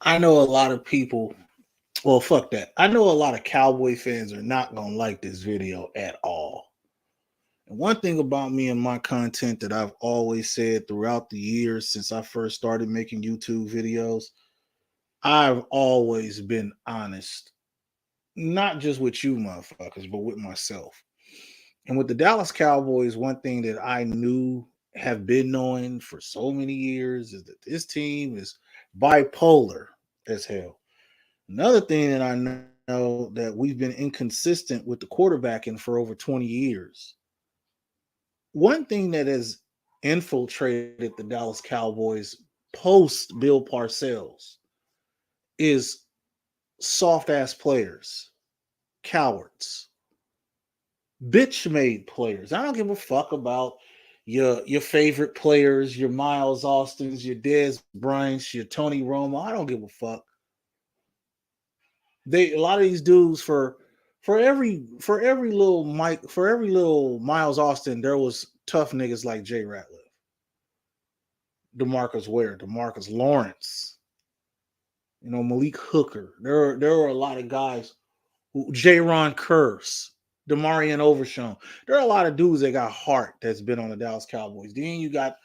I know a lot of people, well, fuck that. I know a lot of Cowboy fans are not going to like this video at all. And one thing about me and my content that I've always said throughout the years since I first started making YouTube videos, I've always been honest, not just with you motherfuckers, but with myself. And with the Dallas Cowboys, one thing that I knew, have been knowing for so many years, is that this team is bipolar as hell. Another thing that I know that we've been inconsistent with the quarterbacking for over 20 years. One thing that has infiltrated the Dallas Cowboys post Bill Parcells is soft ass players, cowards, bitch made players. I don't give a fuck about your favorite players, your Miles Austins, your Dez Bryants, your Tony Romo. I don't give a fuck. They a lot of these dudes for every little Miles Austin, there was tough niggas like Jay Ratliff, DeMarcus Ware, DeMarcus Lawrence, Malik Hooker. There were a lot of guys who Jaron Curse, Demarion Overshown. There are a lot of dudes that got heart that's been on the Dallas Cowboys. Then you got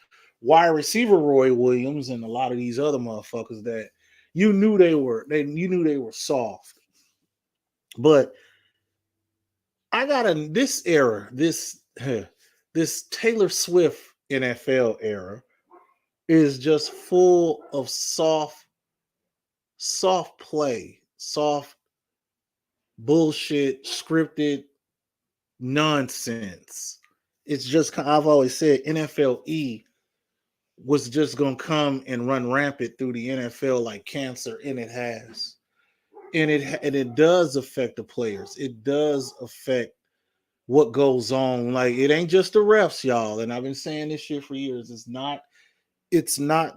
wide receiver Roy Williams and a lot of these other motherfuckers that you knew they were soft. But I got in this era, this Taylor Swift NFL era is just full of soft play, soft bullshit, scripted nonsense. It's just I've always said NFLE was just gonna come and run rampant through the NFL like cancer, and it has. And it does affect the players. It does affect what goes on. Like it ain't just the refs, y'all. And I've been saying this shit for years. It's not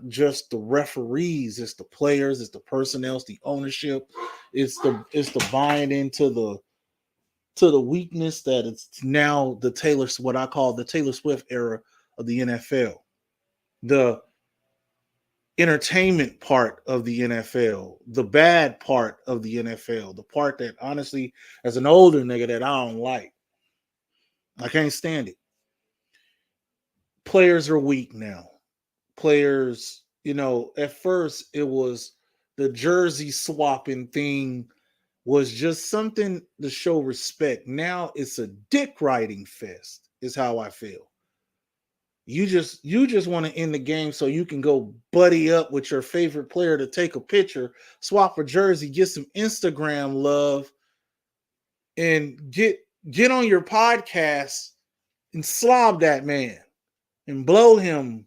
just the referees, it's the players, it's the personnel, it's the ownership, it's the buying into the weakness that it's now what I call the Taylor Swift era of the NFL. The entertainment part of the NFL, the bad part of the NFL, the part that honestly, as an older nigga, that I don't like. I can't stand it. Players are weak now. Players, at first it was the jersey swapping thing was just something to show respect. Now it's a dick riding fest, is how I feel. You just want to end the game so you can go buddy up with your favorite player to take a picture, swap a jersey, get some Instagram love, and get on your podcast and slob that man and blow him.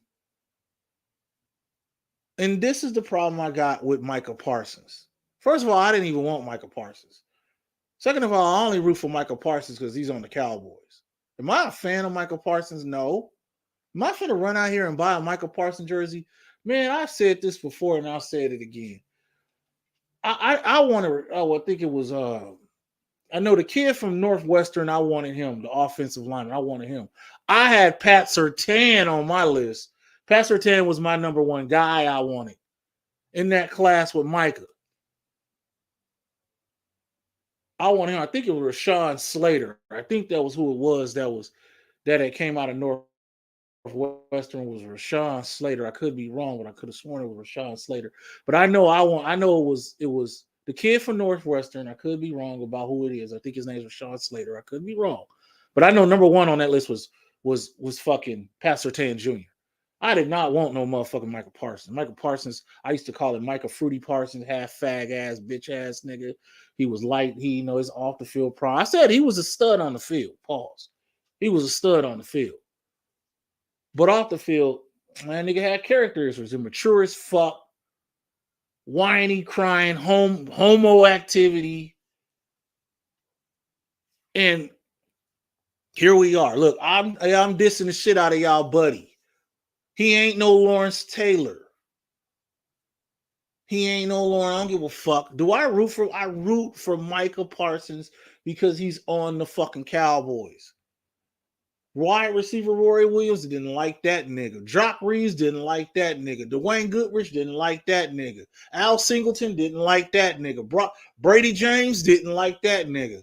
And this is the problem I got with Micah Parsons. First of all, I didn't even want Micah Parsons. Second of all, I only root for Micah Parsons because he's on the Cowboys. Am I a fan of Micah Parsons? No. Am I finna run out here and buy a Micah Parsons jersey? Man, I've said this before and I'll say it again. I want to. Oh, I think it was. I know the kid from Northwestern. I wanted him, the offensive lineman. I wanted him. I had Pat Surtain on my list. Pat Surtain was my number one guy I wanted in that class with Micah. I want him. I think it was Rashawn Slater. I think that was who it was that it came out of Northwestern was Rashawn Slater. I could be wrong, but I could have sworn it was Rashawn Slater. But I know it was the kid from Northwestern. I could be wrong about who it is. I think his name is Rashawn Slater. I could be wrong. But I know number one on that list was fucking Pat Surtain Jr. I did not want no motherfucking Michael Parsons. Michael Parsons, I used to call him Micah Fruity Parsons, half fag ass, bitch ass nigga. He was light. His off the field pro. I said he was a stud on the field. Pause. He was a stud on the field. But off the field, man, nigga had characters. Was immature as fuck, whiny, crying, homo activity. And here we are. Look, I'm dissing the shit out of y'all, buddy. He ain't no Lawrence Taylor. He ain't no Lawrence. I don't give a fuck. Do I root for? I root for Micah Parsons because he's on the fucking Cowboys. Wide receiver Rory Williams didn't like that nigga. Jock Reeves didn't like that nigga. Dwayne Goodrich didn't like that nigga. Al Singleton didn't like that nigga. Brady James didn't like that nigga.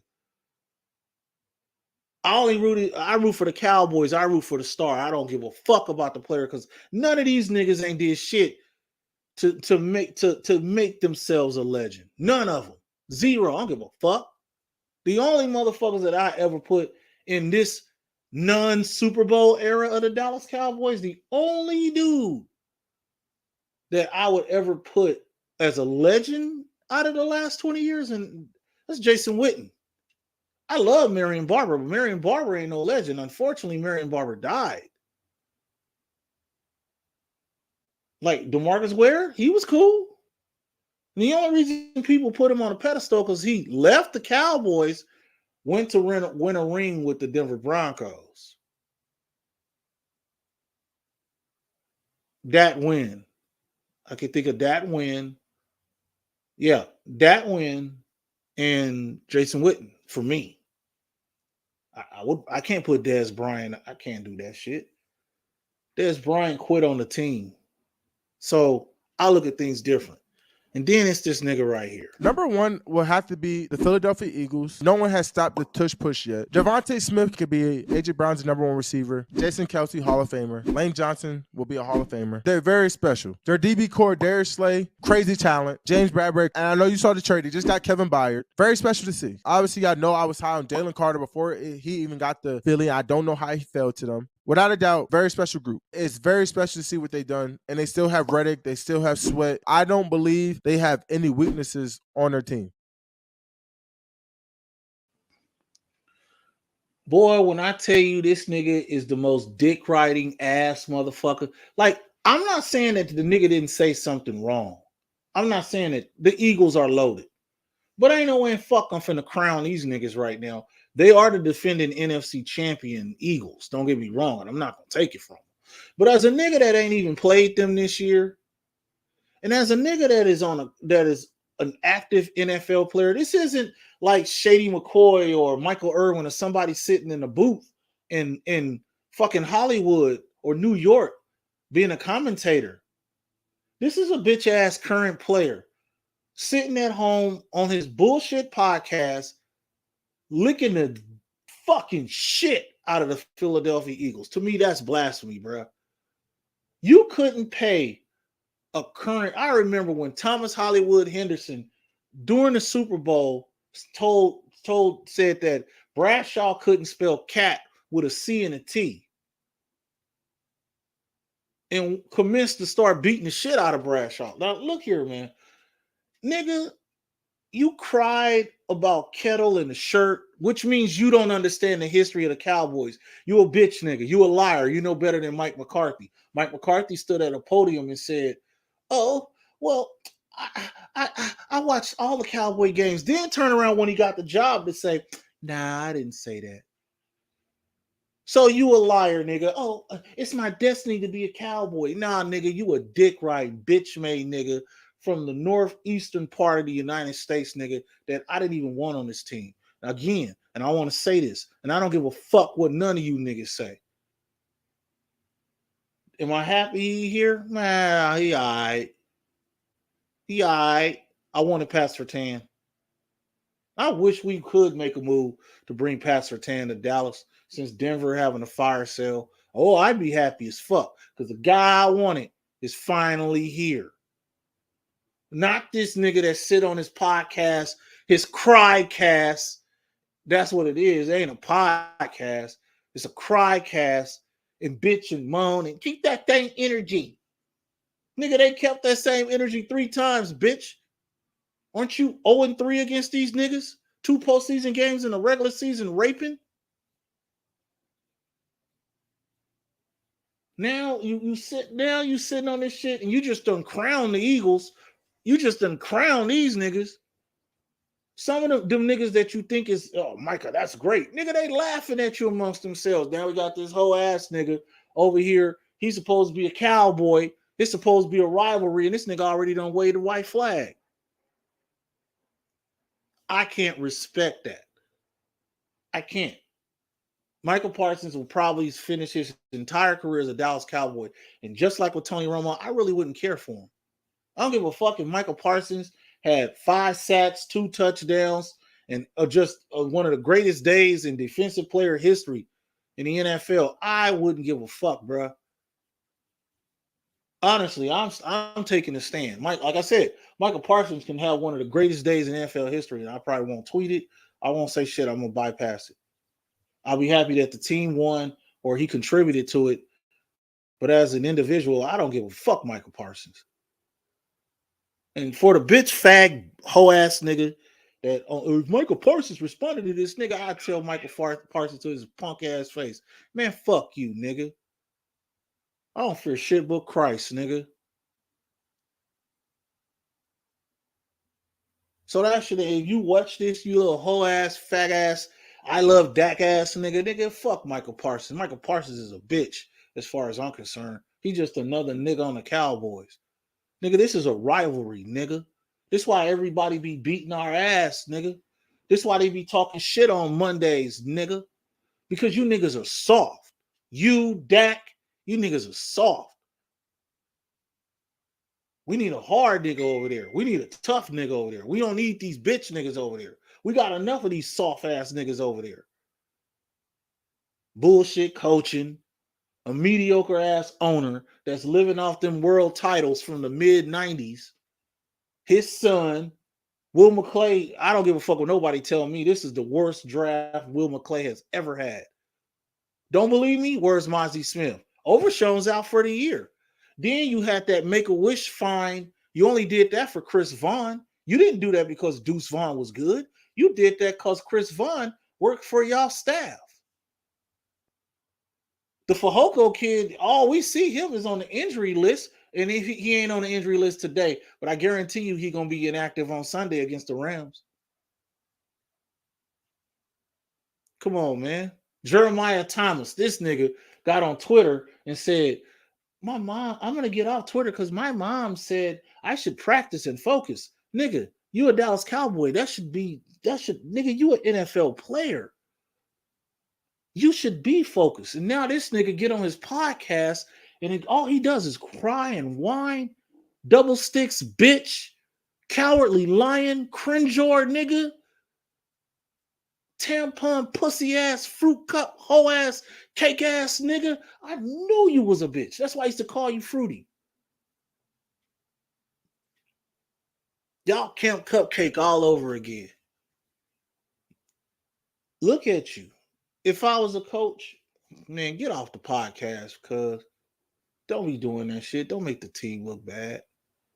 I root for the Cowboys. I root for the star. I don't give a fuck about the player because none of these niggas ain't did shit to make themselves a legend. None of them. Zero. I don't give a fuck. The only motherfuckers that I ever put in this non-Super Bowl era of the Dallas Cowboys, the only dude that I would ever put as a legend out of the last 20 years, and that's Jason Witten. I love Marion Barber, but Marion Barber ain't no legend. Unfortunately, Marion Barber died. Like DeMarcus Ware, he was cool. And the only reason people put him on a pedestal because he left the Cowboys, went to win a ring with the Denver Broncos. That win. I can think of that win. Yeah, that win and Jason Witten for me. I can't put Dez Bryant. I can't do that shit. Dez Bryant quit on the team. So I look at things different. And then it's this nigga right here. Number one will have to be the Philadelphia Eagles. No one has stopped the tush push yet. Javonte Smith could be A.J. Brown's number one receiver. Jason Kelce, Hall of Famer. Lane Johnson will be a Hall of Famer. They're very special. Their DB core, Darius Slay, crazy talent. James Bradbury, and I know you saw the trade. They just got Kevin Byard. Very special to see. Obviously, I know I was high on Jalen Carter before he even got the Philly. I don't know how he fell to them. Without a doubt, very special group. It's very special to see what they've done. And they still have Reddick. They still have Sweat. I don't believe they have any weaknesses on their team. Boy, when I tell you this nigga is the most dick riding ass motherfucker. Like, I'm not saying that the nigga didn't say something wrong. I'm not saying that the Eagles are loaded. But ain't no way in fuck I'm finna crown these niggas right now. They are the defending NFC champion Eagles. Don't get me wrong. And I'm not going to take it from them. But as a nigga that ain't even played them this year, and as a nigga that is an active NFL player, this isn't like Shady McCoy or Michael Irvin or somebody sitting in a booth in fucking Hollywood or New York being a commentator. This is a bitch ass current player sitting at home on his bullshit podcast, licking the fucking shit out of the Philadelphia Eagles. To me, that's blasphemy, bro. You couldn't pay a current. I remember when Thomas Hollywood Henderson during the Super Bowl said that Bradshaw couldn't spell cat with a C and a T, and commenced to start beating the shit out of Bradshaw. Now look here, man, nigga, you cried about Kettle and the shirt, which means you don't understand the history of the Cowboys. You a bitch nigga. You a liar. You know better than Mike McCarthy. Mike McCarthy stood at a podium and said, "Oh, well, I watched all the Cowboy games." Then turn around when he got the job to say, "Nah, I didn't say that." So you a liar, nigga. Oh, it's my destiny to be a Cowboy. Nah, nigga, you a dick riding, bitch made nigga from the northeastern part of the United States, nigga, that I didn't even want on this team. Again, and I want to say this, and I don't give a fuck what none of you niggas say. Am I happy he here? Nah, he all right. He all right. I wanted Pat Surtain. I wish we could make a move to bring Pat Surtain to Dallas since Denver having a fire sale. Oh, I'd be happy as fuck because the guy I wanted is finally here. Not this nigga that sit on his podcast, his cry cast. That's what it is. It ain't a podcast. It's a cry cast and bitch and moan and keep that same energy. Nigga, they kept that same energy 3 times, bitch. Aren't you 0-3 against these niggas? 2 postseason games in the regular season raping? Now you sitting on this shit and you just done crown the Eagles. You just done crown these niggas. Some of them niggas that you think is, oh, Micah, that's great. Nigga, they laughing at you amongst themselves. Now we got this whole ass nigga over here. He's supposed to be a Cowboy. It's supposed to be a rivalry, and this nigga already done waved the white flag. I can't respect that. I can't. Micah Parsons will probably finish his entire career as a Dallas Cowboy. And just like with Tony Romo, I really wouldn't care for him. I don't give a fuck if Micah Parsons had 5 sacks, 2 touchdowns, and just one of the greatest days in defensive player history in the NFL. I wouldn't give a fuck, bro. Honestly, I'm taking a stand. Like I said, Michael Parsons can have one of the greatest days in NFL history, and I probably won't tweet it. I won't say shit. I'm gonna bypass it. I'll be happy that the team won or he contributed to it. But as an individual, I don't give a fuck Michael Parsons. And for the bitch fag hoe ass nigga that if Michael Parsons responded to this nigga, I'd tell Michael Parsons to his punk ass face, man, fuck you, nigga. I don't fear shit but Christ, nigga. So that shit, if you watch this, you little hoe ass, fag ass, I love Dak ass nigga, fuck Michael Parsons. Michael Parsons is a bitch as far as I'm concerned. He's just another nigga on the Cowboys. Nigga, this is a rivalry, nigga. This why everybody be beating our ass, nigga. This why they be talking shit on Mondays, nigga. Because you niggas are soft. You, Dak, you niggas are soft. We need a hard nigga over there. We need a tough nigga over there. We don't need these bitch niggas over there. We got enough of these soft ass niggas over there. Bullshit coaching, a mediocre ass owner that's living off them world titles from the mid 90s. His son, Will McClay, I don't give a fuck what nobody tell me. This is the worst draft Will McClay has ever had. Don't believe me? Where's Mozzie Smith? Overshown's out for the year. Then you had that Make-A-Wish fine. You only did that for Chris Vaughn. You didn't do that because Deuce Vaughn was good. You did that because Chris Vaughn worked for y'all staff. The Fehoko kid, all we see him is on the injury list, and he ain't on the injury list today. But I guarantee you he's going to be inactive on Sunday against the Rams. Come on, man. Jeremiah Thomas, this nigga got on Twitter and said, my mom, I'm going to get off Twitter because my mom said I should practice and focus. Nigga, you a Dallas Cowboy. Nigga, you an NFL player. You should be focused. And now this nigga get on his podcast and all he does is cry and whine. Double sticks, bitch. Cowardly lion, cringeor nigga. Tampon, pussy ass, fruit cup, hoe ass, cake ass nigga. I knew you was a bitch. That's why I used to call you Fruity. Y'all Camp Cupcake all over again. Look at you. If I was a coach, man, get off the podcast, cuz don't be doing that shit. Don't make the team look bad.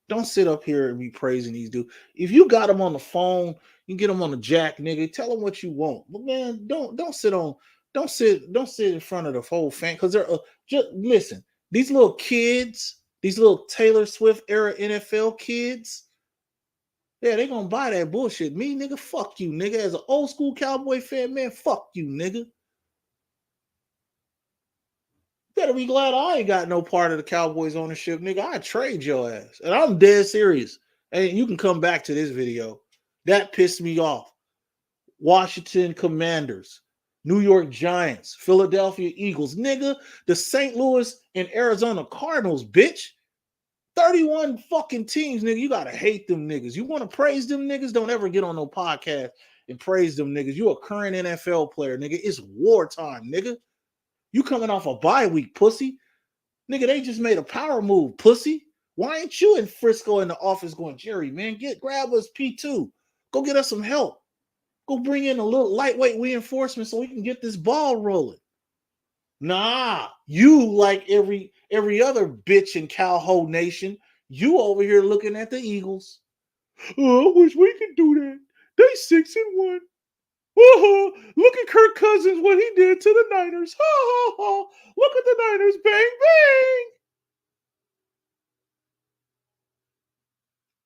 Don't sit up here and be praising these dudes. If you got them on the phone, you get them on the jack, nigga. Tell them what you want. But man, don't sit in front of the whole fan because they're just listen. These little kids, these little Taylor Swift era NFL kids, yeah, they gonna buy that bullshit. Me, nigga, fuck you, nigga. As an old school Cowboy fan, man, fuck you, nigga. Better be glad I ain't got no part of the Cowboys ownership, nigga. I trade your ass. And I'm dead serious. And you can come back to this video. That pissed me off. Washington Commanders, New York Giants, Philadelphia Eagles, nigga, the St. Louis and Arizona Cardinals, bitch. 31 fucking teams, nigga. You gotta hate them niggas. You want to praise them niggas? Don't ever get on no podcast and praise them niggas. You a current NFL player, nigga. It's wartime, nigga. You coming off a bye week, pussy. Nigga, they just made a power move, pussy. Why ain't you in Frisco in the office going, Jerry, man, grab us P2. Go get us some help. Go bring in a little lightweight reinforcement so we can get this ball rolling. Nah, you like every other bitch in Cowho Nation, you over here looking at the Eagles. Oh, I wish we could do that. They 6-1. Look at Kirk Cousins, what he did to the Niners. Look at the Niners, bang,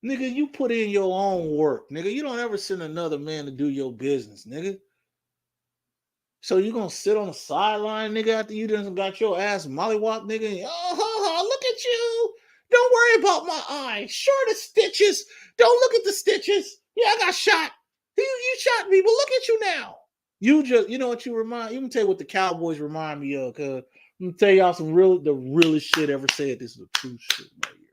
bang. Nigga, you put in your own work, nigga. You don't ever send another man to do your business, nigga. So you gonna sit on the sideline, nigga, after you done got your ass mollywop, nigga? Look at you. Don't worry about my eye. Sure, the stitches. Don't look at the stitches. Yeah, I got shot. You shot me, but look at you now. You know what you can tell you what the Cowboys remind me of, cause I'm gonna tell y'all the realest shit ever said. This is the true shit right here.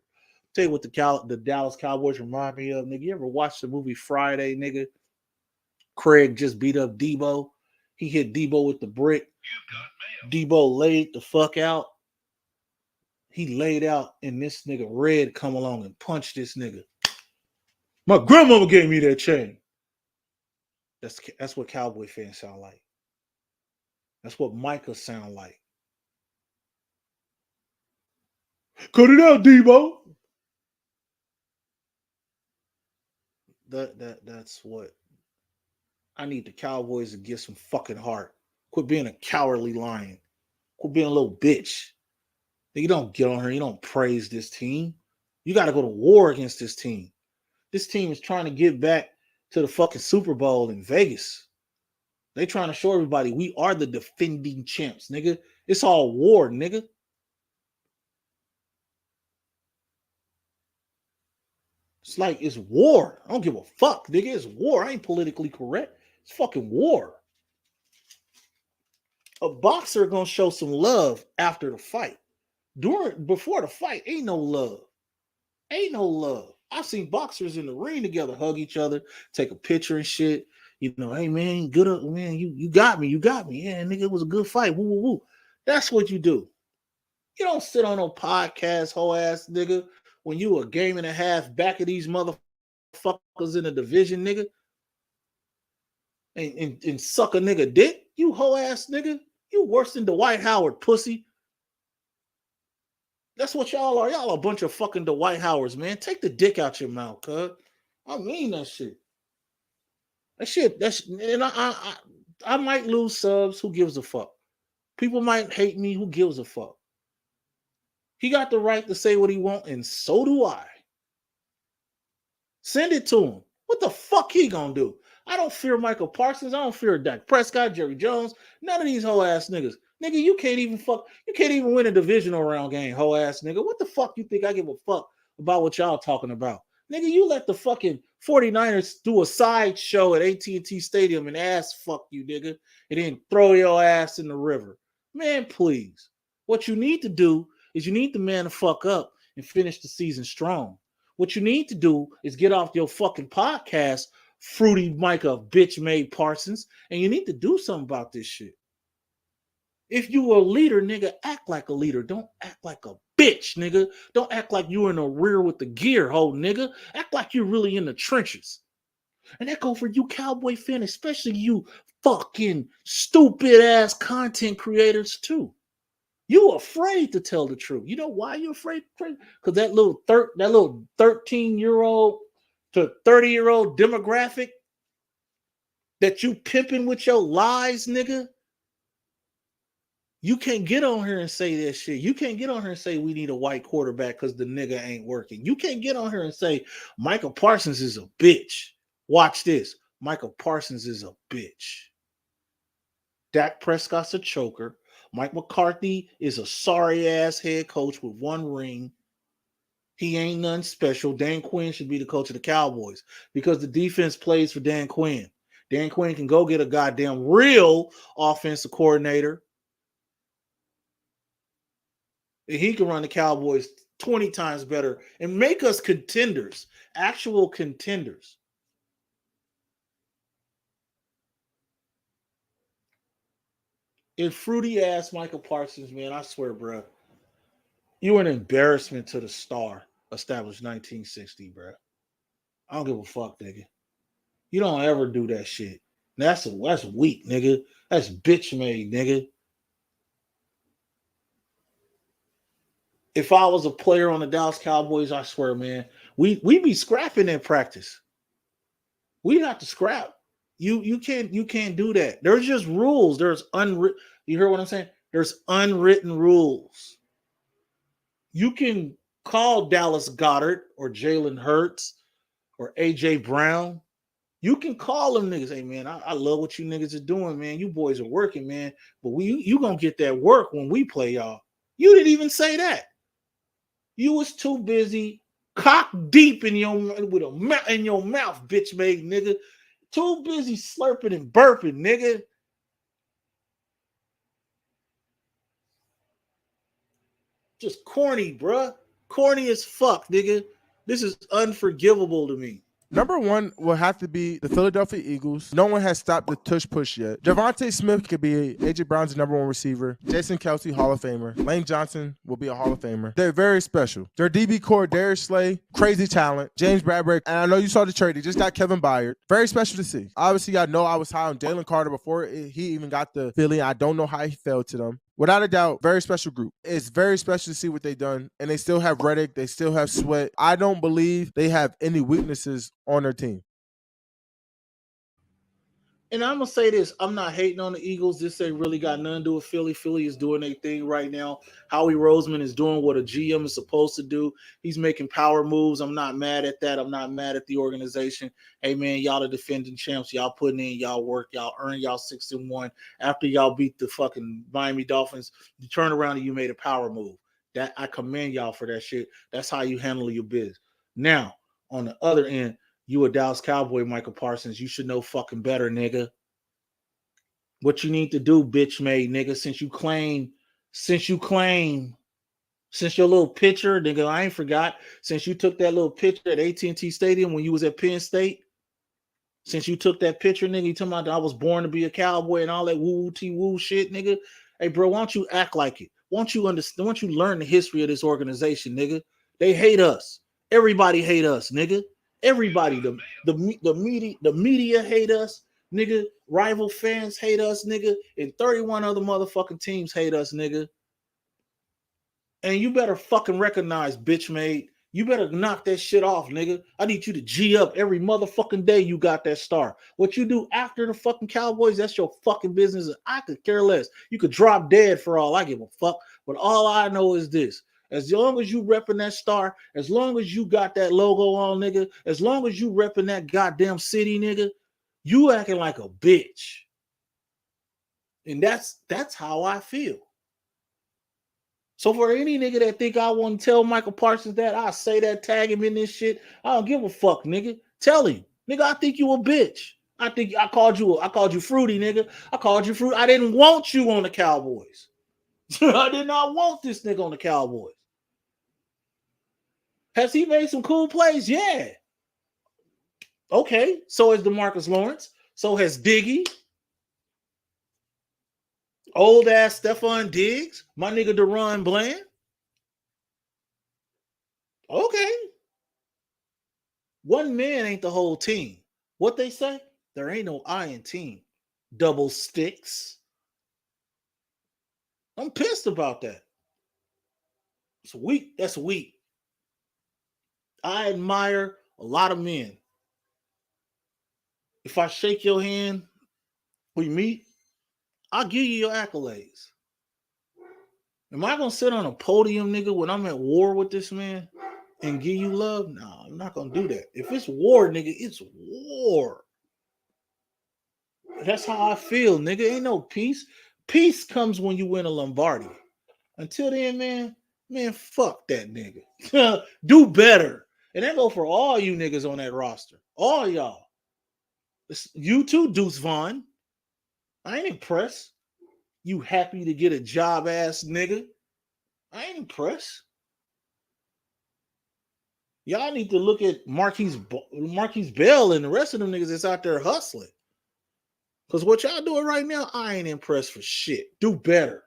Tell you what the Dallas Cowboys remind me of, nigga. You ever watch the movie Friday, nigga? Craig just beat up Debo. He hit Debo with the brick. Debo laid the fuck out. He laid out, and this nigga Red come along and punched this nigga. My grandmama gave me that chain. That's what Cowboy fans sound like. That's what Micah sound like. Cut it out, Debo. That's what I need the Cowboys to get some fucking heart. Quit being a cowardly lion. Quit being a little bitch. You don't get on here. You don't praise this team. You got to go to war against this team. This team is trying to get back to the fucking Super Bowl in Vegas. They trying to show everybody we are the defending champs, nigga. It's all war, nigga. It's like it's war. I don't give a fuck, nigga. It's war. I ain't politically correct. It's fucking war. A boxer gonna show some love after the fight. Before the fight, ain't no love. Ain't no love. I've seen boxers in the ring together, hug each other, take a picture and shit. You know, hey man, good up, man. You got me. Yeah, nigga, it was a good fight. Woo, woo, woo. That's what you do. You don't sit on no podcast, whole ass nigga, when you a game and a half back of these motherfuckers in the division, nigga, and suck a nigga dick. You whole ass nigga. You worse than Dwight Howard, pussy. That's what y'all are. Y'all a bunch of fucking Dwight Howards, man. Take the dick out your mouth, cuz. I mean that shit. And I might lose subs. Who gives a fuck? People might hate me. Who gives a fuck? He got the right to say what he wants, and so do I. Send it to him. What the fuck he gonna do? I don't fear Micah Parsons. I don't fear Dak Prescott, Jerry Jones. None of these whole ass niggas. Nigga, you can't even win a divisional round game, whole ass nigga. What the fuck you think I give a fuck about what y'all talking about? Nigga, you let the fucking 49ers do a sideshow at AT&T Stadium and ass fuck you, nigga, and then throw your ass in the river. Man, please. What you need to do is you need to man the fuck up and finish the season strong. What you need to do is get off your fucking podcast, Fruity Micah bitch made Parsons, and you need to do something about this shit. If you a leader, nigga, act like a leader. Don't act like a bitch, nigga. Don't act like you in the rear with the gear, ho, nigga. Act like you're really in the trenches. And that go for you Cowboy fan, especially you fucking stupid ass content creators too. You afraid to tell the truth. You know why you afraid? Because that little 13-year-old to 30-year-old demographic that you pimping with your lies, nigga. You can't get on here and say that shit. You can't get on here and say we need a white quarterback because the nigga ain't working. You can't get on here and say Micah Parsons is a bitch. Watch this. Micah Parsons is a bitch. Dak Prescott's a choker. Mike McCarthy is a sorry-ass head coach with one ring. He ain't nothing special. Dan Quinn should be the coach of the Cowboys because the defense plays for Dan Quinn. Dan Quinn can go get a goddamn real offensive coordinator. And he can run the Cowboys 20 times better and make us contenders, actual contenders. And fruity ass Micah Parsons, man, I swear, bro, you an embarrassment to the star established 1960, bro. I don't give a fuck, nigga. You don't ever do that shit. That's weak, nigga. That's bitch made, nigga. If I was a player on the Dallas Cowboys, I swear, man, we be scrapping in practice. We'd have to scrap. You can't do that. There's just rules. There's unwritten. You hear what I'm saying? There's unwritten rules. You can call Dallas Goedert or Jalen Hurts or AJ Brown. You can call them niggas. Hey man, I love what you niggas are doing, man. You boys are working, man. But you gonna get that work when we play y'all. You didn't even say that. You was too busy cock deep in your mouth, bitch made nigga. Too busy slurping and burping, nigga. Just corny, bruh. Corny as fuck, nigga. This is unforgivable to me. Number one will have to be the Philadelphia Eagles. No one has stopped the tush push yet. Javonte Smith could be AJ Brown's number one receiver. Jason Kelce, Hall of Famer. Lane Johnson will be a Hall of Famer. They're very special. Their DB core, Darius Slay, crazy talent. James Bradbury, and I know you saw the trade. They just got Kevin Byard. Very special to see. Obviously, I know I was high on Jalen Carter before he even got the Philly. I don't know how he fell to them. Without a doubt, very special group. It's very special to see what they've done. And they still have Reddick. They still have Sweat. I don't believe they have any weaknesses on their team. And I'm gonna say this: I'm not hating on the Eagles. This ain't really got nothing to do with Philly. Philly is doing their thing right now. Howie Roseman is doing what a GM is supposed to do. He's making power moves. I'm not mad at that. I'm not mad at the organization. Hey man, y'all the defending champs. Y'all putting in y'all work. Y'all earn y'all 6-1 after y'all beat the fucking Miami Dolphins. You turn around and you made a power move. That I commend y'all for that shit. That's how you handle your biz. Now on the other end. You a Dallas Cowboy, Micah Parsons. You should know fucking better, nigga. What you need to do, bitch made, nigga, since your little picture, nigga, I ain't forgot, since you took that little picture at AT&T Stadium when you was at Penn State, since you took that picture, nigga, you talking about I was born to be a cowboy and all that woo-woo-tee-woo shit, nigga. Hey, bro, why don't you act like it? Why don't you understand? Why don't you learn the history of this organization, nigga? They hate us. Everybody hate us, nigga. Everybody, the media hate us, nigga. Rival fans hate us, nigga. And 31 other motherfucking teams hate us, nigga. And you better fucking recognize, bitch made. You better knock that shit off, nigga. I need you to G up every motherfucking day you got that star. What you do after the fucking Cowboys, that's your fucking business. I could care less. You could drop dead for all I give a fuck. But all I know is this. As long as you repping that star, as long as you got that logo on, nigga, as long as you repping that goddamn city, nigga, you acting like a bitch. And that's how I feel. So for any nigga that think I want to tell Micah Parsons that, I say that, tag him in this shit. I don't give a fuck, nigga. Tell him, nigga, I think you a bitch. I think I called you fruity, nigga. I called you fruity. I didn't want you on the Cowboys. I did not want this nigga on the Cowboys. Has he made some cool plays? Yeah. Okay. So has DeMarcus Lawrence. So has Diggy. Old ass Stephon Diggs. My nigga Deron Bland. Okay. One man ain't the whole team. What they say? There ain't no I in team. Double sticks. I'm pissed about that. It's weak. That's weak. I admire a lot of men. If I shake your hand, we meet, I'll give you your accolades. Am I gonna sit on a podium, nigga, when I'm at war with this man and give you love? No, I'm not gonna do that. If it's war, nigga, it's war. That's how I feel, nigga. Ain't no peace. Peace comes when you win a Lombardi. Until then, man, fuck that nigga. Do better. And that go for all you niggas on that roster. All y'all. You too, Deuce Vaughn. I ain't impressed. You happy to get a job ass nigga. I ain't impressed. Y'all need to look at Marquise Bell and the rest of them niggas that's out there hustling. Because what y'all doing right now, I ain't impressed for shit. Do better.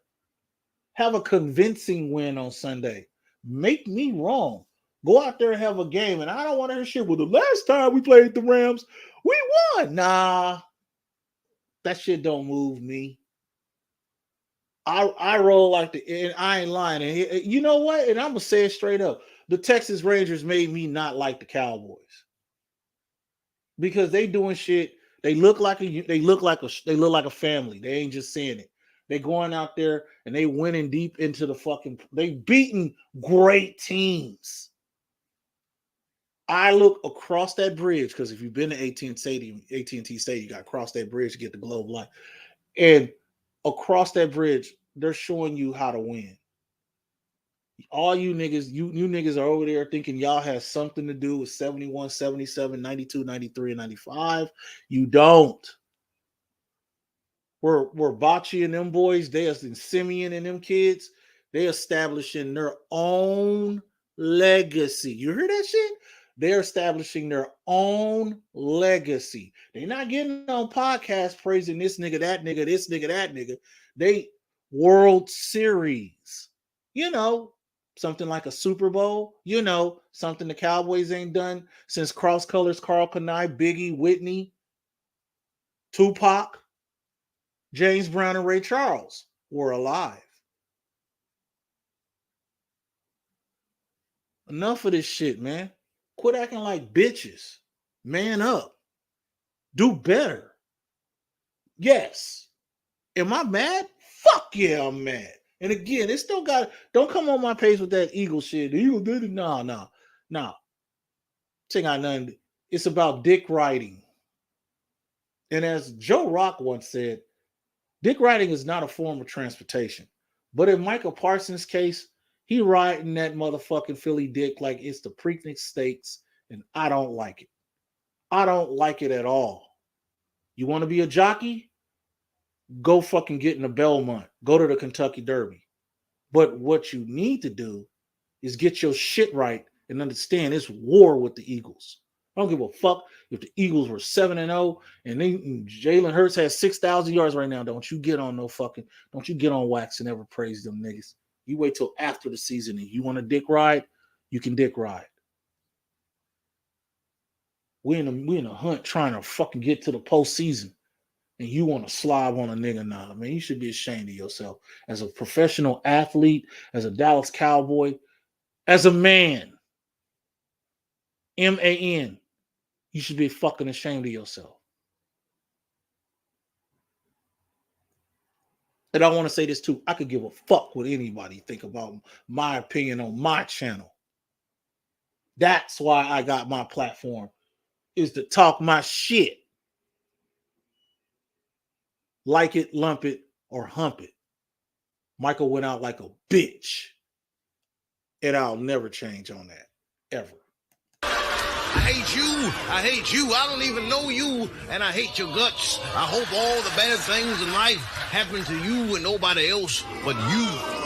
Have a convincing win on Sunday. Make me wrong. Go out there and have a game. And I don't want to hear shit. Well, the last time we played the Rams, we won. Nah. That shit don't move me. I roll like and I ain't lying. And you know what? And I'm gonna say it straight up. The Texas Rangers made me not like the Cowboys because they doing shit. They look like a family. They ain't just saying it. They going out there and they winning deep into the fucking. They beating great teams. I look across that bridge because if you've been to AT&T Stadium, you got to cross that bridge to get the Globe Light. And across that bridge, they're showing you how to win. All you niggas, you niggas are over there thinking y'all have something to do with 71, 77, 92, 93, and 95. You don't. We're Bocce and them boys, they and Simeon and them kids. They establishing their own legacy. You hear that shit? They're establishing their own legacy. They're not getting on podcasts praising this nigga, that nigga, this nigga, that nigga. They World Series. You know, something like a Super Bowl. You know, something the Cowboys ain't done since Cross Colors, Carl Kanai, Biggie, Whitney, Tupac, James Brown, and Ray Charles were alive. Enough of this shit, man. Quit acting like bitches. Man up. Do better. Yes. Am I mad? Fuck yeah, I'm mad. And again, it still got, don't come on my page with that Eagle shit. The Eagle did it. No. Ain't got nothing. It's about dick riding. And as Joe Rock once said, dick riding is not a form of transportation. But in Micah Parsons' case, he riding that motherfucking Philly dick like it's the Preakness Stakes, and I don't like it. I don't like it at all. You want to be a jockey? Go fucking get in the Belmont. Go to the Kentucky Derby. But what you need to do is get your shit right and understand it's war with the Eagles. I don't give a fuck if the Eagles were 7-0 and Jalen Hurts has 6,000 yards right now. Don't you get on wax and ever praise them niggas. You wait till after the season and you want to dick ride, you can dick ride. We in a hunt trying to fucking get to the postseason, and you want to slob on a nigga now. Man, you should be ashamed of yourself as a professional athlete, as a Dallas Cowboy, as a man. MAN. You should be fucking ashamed of yourself. And I want to say this too. I could give a fuck what anybody think about my opinion on my channel. That's why I got my platform, is to talk my shit. Like it, lump it, or hump it. Michael went out like a bitch. And I'll never change on that. Ever. I hate you. I hate you. I don't even know you. And I hate your guts. I hope all the bad things in life happen to you and nobody else but you.